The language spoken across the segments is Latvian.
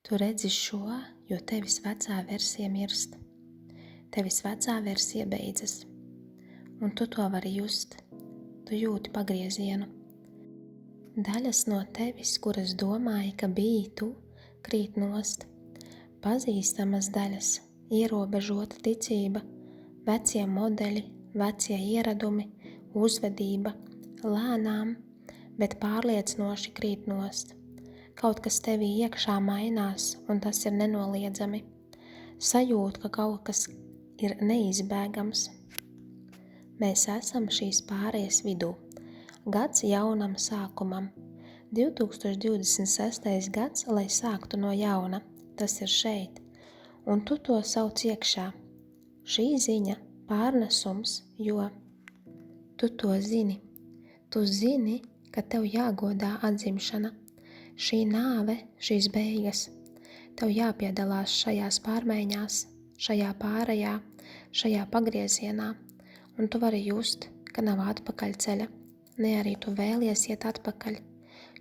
Tu redzi šo, jo tevis vecā versija mirst. Tevis vecā versija beidzas. Un tu to vari just. Tu jūti pagriezienu. Daļas no tevis, kuras domāji, ka biji tu, krīt nost. Pazīstamas daļas, ierobežota ticība, vecie modeļi, vecie ieradumi, uzvedība, lēnām, bet pārliecinoši krīt nost. Kaut kas tevī iekšā mainās, un tas ir nenoliedzami. Sajūt, ka kaut kas ir neizbēgams. Mēs esam šīs pārējas vidū. Gads jaunam sākumam. 2026. gads, lai sāktu no jauna. Tas ir šeit. Un tu to sauc iekšā. Šī ziņa pārnesums, jo tu to zini. Tu zini, ka tev jāgodā atzimšana. Šī nāve, šīs beigas. Tev jāpiedalās šajās pārmaiņās, šajā pārējā, šajā pagriezienā, un tu vari just, ka nav atpakaļceļa, ne arī tu vēlies iet atpakaļ,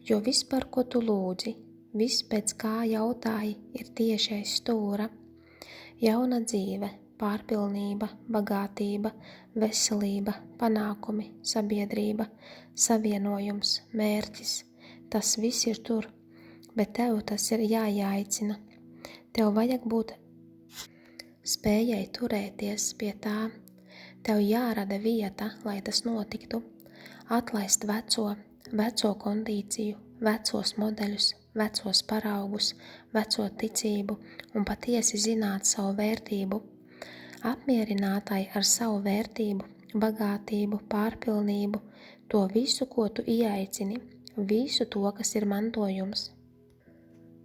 jo viss, par ko tu lūdzi, viss, pēc kā jautāji, ir tieši aiz stūra. Jauna dzīve, pārpilnība, bagātība, veselība, panākumi, sabiedrība, savienojums, mērķis. Tas viss ir tur, bet tev tas ir jāaicina. Tev vajag būt spējai turēties pie tā. Tev jārada vieta, lai tas notiktu. Atlaist veco kondīciju, vecos modeļus, vecos paraugus, veco ticību un patiesi zināt savu vērtību. Apmierinātai ar savu vērtību, bagātību, pārpilnību, to visu, ko tu ieaicini, visu to, kas ir mantojums.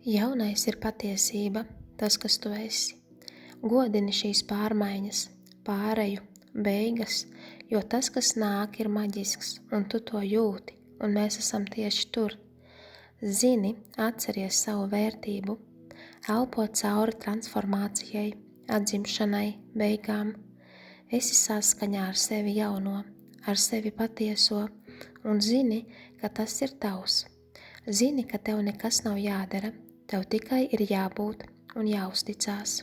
Jaunais ir patiesība, tas, kas tu esi. Godini šīs pārmaiņas, pāreju, beigas, jo tas, kas nāk, ir maģisks, un tu to jūti, un mēs esam tieši tur. Zini, atceries savu vērtību, elpo cauri transformācijai, atzimšanai, beigām. Esi saskaņā ar sevi jauno, ar sevi patieso, un zini, ka tas ir tavs. Zini, ka tev nekas nav jādara, tev tikai ir jābūt un jāuzticās.